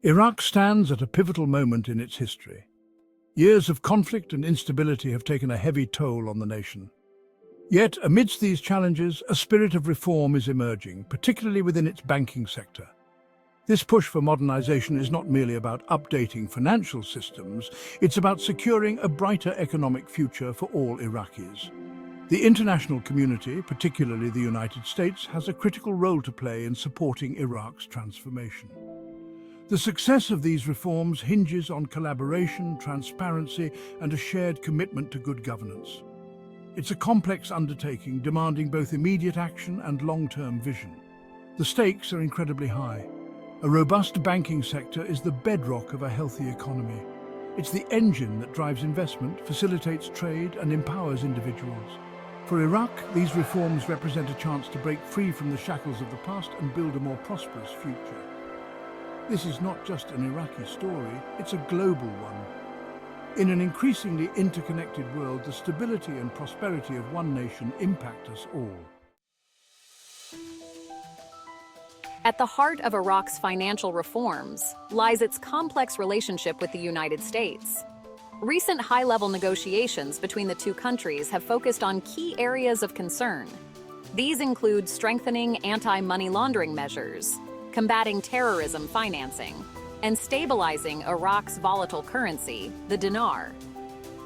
Iraq stands at a pivotal moment in its history. Years of conflict and instability have taken a heavy toll on the nation. Yet, amidst these challenges, a spirit of reform is emerging, particularly within its banking sector. This push for modernization is not merely about updating financial systems, it's about securing a brighter economic future for all Iraqis. The international community, particularly the United States, has a critical role to play in supporting Iraq's transformation. The success of these reforms hinges on collaboration, transparency, and a shared commitment to good governance. It's a complex undertaking demanding both immediate action and long-term vision. The stakes are incredibly high. A robust banking sector is the bedrock of a healthy economy. It's the engine that drives investment, facilitates trade, and empowers individuals. For Iraq, these reforms represent a chance to break free from the shackles of the past and build a more prosperous future. This is not just an Iraqi story, it's a global one. In an increasingly interconnected world, the stability and prosperity of one nation impact us all. At the heart of Iraq's financial reforms lies its complex relationship with the United States. Recent high-level negotiations between the two countries have focused on key areas of concern. These include strengthening anti-money laundering measures, combating terrorism financing, and stabilizing Iraq's volatile currency, the dinar.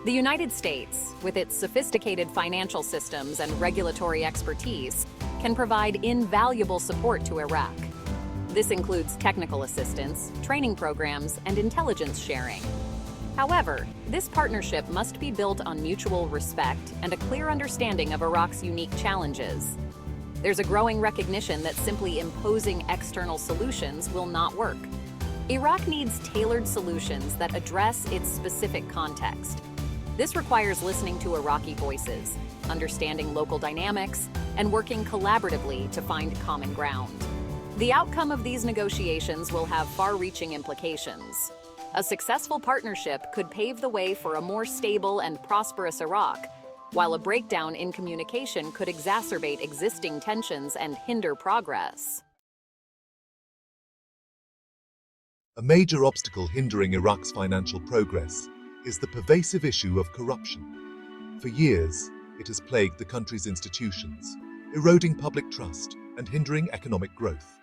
The United States, with its sophisticated financial systems and regulatory expertise, can provide invaluable support to Iraq. This includes technical assistance, training programs, and intelligence sharing. However, this partnership must be built on mutual respect and a clear understanding of Iraq's unique challenges. There's a growing recognition that simply imposing external solutions will not work. Iraq needs tailored solutions that address its specific context. This requires listening to Iraqi voices, understanding local dynamics, and working collaboratively to find common ground. The outcome of these negotiations will have far-reaching implications. A successful partnership could pave the way for a more stable and prosperous Iraq, while a breakdown in communication could exacerbate existing tensions and hinder progress. A major obstacle hindering Iraq's financial progress is the pervasive issue of corruption. For years, it has plagued the country's institutions, eroding public trust and hindering economic growth.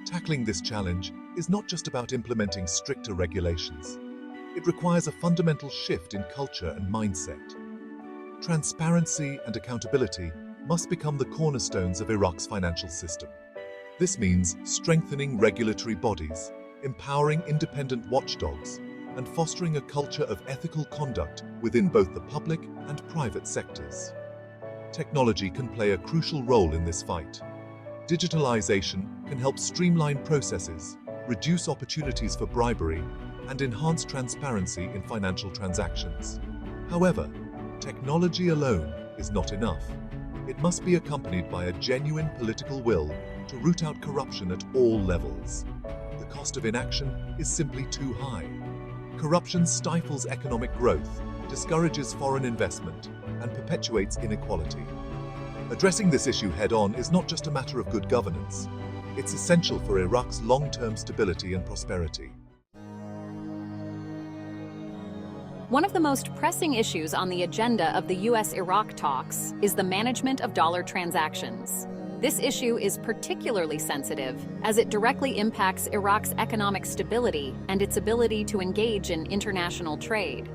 Tackling this challenge is not just about implementing stricter regulations. It requires a fundamental shift in culture and mindset. Transparency and accountability must become the cornerstones of Iraq's financial system. This means strengthening regulatory bodies, empowering independent watchdogs, and fostering a culture of ethical conduct within both the public and private sectors. Technology can play a crucial role in this fight. Digitalization can help streamline processes, reduce opportunities for bribery, and enhance transparency in financial transactions. However, technology alone is not enough. It must be accompanied by a genuine political will to root out corruption at all levels. The cost of inaction is simply too high. Corruption stifles economic growth, discourages foreign investment, and perpetuates inequality. Addressing this issue head-on is not just a matter of good governance. It's essential for Iraq's long-term stability and prosperity. One of the most pressing issues on the agenda of the US-Iraq talks is the management of dollar transactions. This issue is particularly sensitive as it directly impacts Iraq's economic stability and its ability to engage in international trade.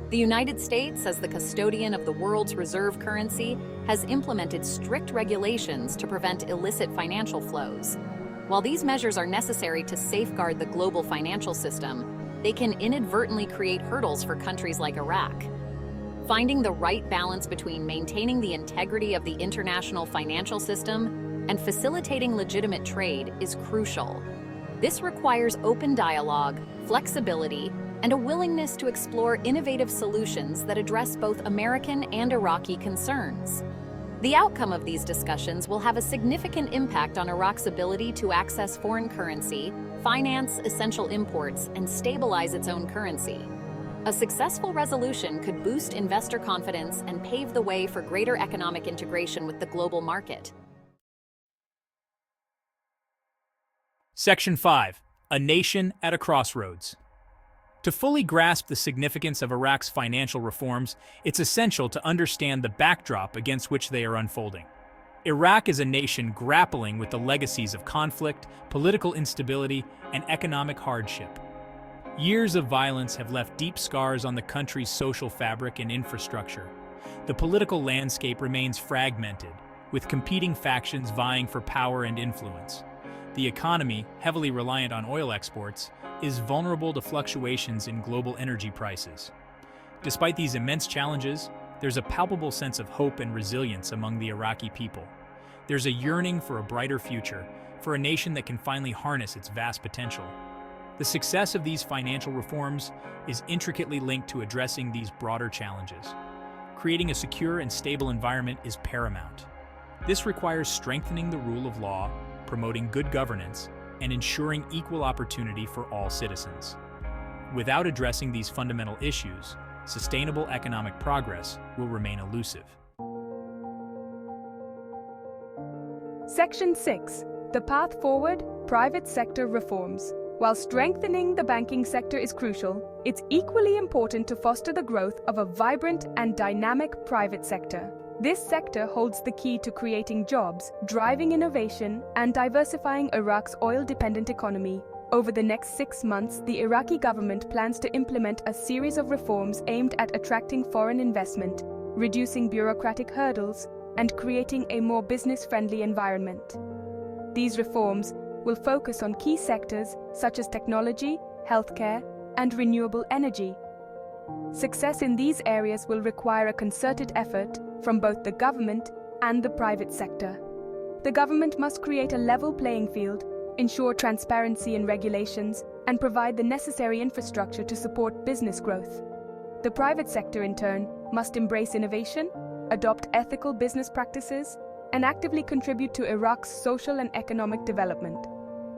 The United States, as the custodian of the world's reserve currency, has implemented strict regulations to prevent illicit financial flows. While these measures are necessary to safeguard the global financial system, they can inadvertently create hurdles for countries like Iraq. Finding the right balance between maintaining the integrity of the international financial system and facilitating legitimate trade is crucial. This requires open dialogue, flexibility, and a willingness to explore innovative solutions that address both American and Iraqi concerns. The outcome of these discussions will have a significant impact on Iraq's ability to access foreign currency, finance essential imports, and stabilize its own currency. A successful resolution could boost investor confidence and pave the way for greater economic integration with the global market. Section 5. A nation at a crossroads. To fully grasp the significance of Iraq's financial reforms, it's essential to understand the backdrop against which they are unfolding. Iraq is a nation grappling with the legacies of conflict, political instability, and economic hardship. Years of violence have left deep scars on the country's social fabric and infrastructure. The political landscape remains fragmented, with competing factions vying for power and influence. The economy, heavily reliant on oil exports, is vulnerable to fluctuations in global energy prices. Despite these immense challenges, there's a palpable sense of hope and resilience among the Iraqi people. There's a yearning for a brighter future, for a nation that can finally harness its vast potential. The success of these financial reforms is intricately linked to addressing these broader challenges. Creating a secure and stable environment is paramount. This requires strengthening the rule of law, promoting good governance, and ensuring equal opportunity for all citizens. Without addressing these fundamental issues, sustainable economic progress will remain elusive. Section 6. The path forward, private sector reforms. While strengthening the banking sector is crucial, it's equally important to foster the growth of a vibrant and dynamic private sector. This sector holds the key to creating jobs, driving innovation, and diversifying Iraq's oil-dependent economy. Over the next 6 months, the Iraqi government plans to implement a series of reforms aimed at attracting foreign investment, reducing bureaucratic hurdles, and creating a more business-friendly environment. These reforms will focus on key sectors such as technology, healthcare, and renewable energy. Success in these areas will require a concerted effort from both the government and the private sector. The government must create a level playing field, ensure transparency in regulations, and provide the necessary infrastructure to support business growth. The private sector, in turn, must embrace innovation, adopt ethical business practices, and actively contribute to Iraq's social and economic development.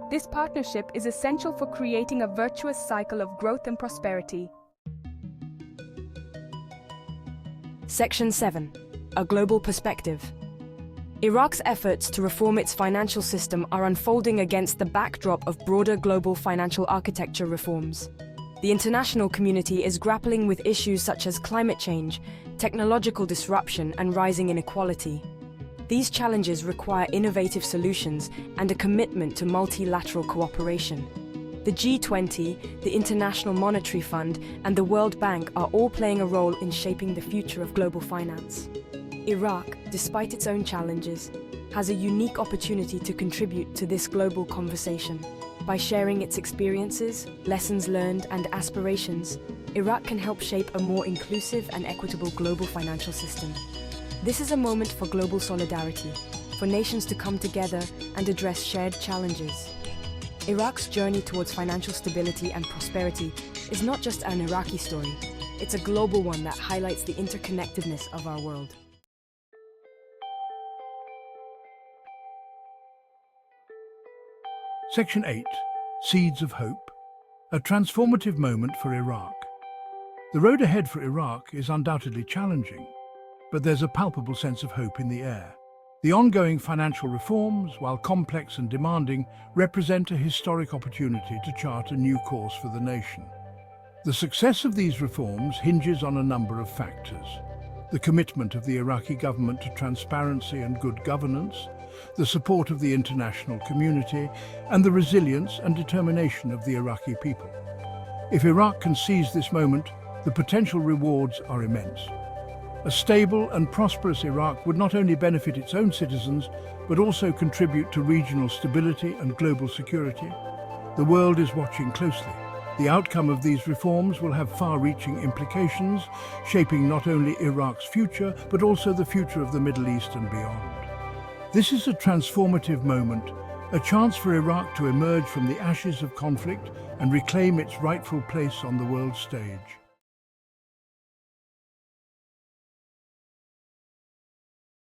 This partnership is essential for creating a virtuous cycle of growth and prosperity. Section 7. A global perspective. Iraq's efforts to reform its financial system are unfolding against the backdrop of broader global financial architecture reforms. The international community is grappling with issues such as climate change, technological disruption, and rising inequality. These challenges require innovative solutions and a commitment to multilateral cooperation. The G20, the International Monetary Fund, and the World Bank are all playing a role in shaping the future of global finance. Iraq, despite its own challenges, has a unique opportunity to contribute to this global conversation. By sharing its experiences, lessons learned, and aspirations, Iraq can help shape a more inclusive and equitable global financial system. This is a moment for global solidarity, for nations to come together and address shared challenges. Iraq's journey towards financial stability and prosperity is not just an Iraqi story, it's a global one that highlights the interconnectedness of our world. Section 8. Seeds of Hope. A transformative moment for Iraq. The road ahead for Iraq is undoubtedly challenging, but there's a palpable sense of hope in the air. The ongoing financial reforms, while complex and demanding, represent a historic opportunity to chart a new course for the nation. The success of these reforms hinges on a number of factors: the commitment of the Iraqi government to transparency and good governance, the support of the international community, and the resilience and determination of the Iraqi people. If Iraq can seize this moment, the potential rewards are immense. A stable and prosperous Iraq would not only benefit its own citizens, but also contribute to regional stability and global security. The world is watching closely. The outcome of these reforms will have far-reaching implications, shaping not only Iraq's future, but also the future of the Middle East and beyond. This is a transformative moment, a chance for Iraq to emerge from the ashes of conflict and reclaim its rightful place on the world stage.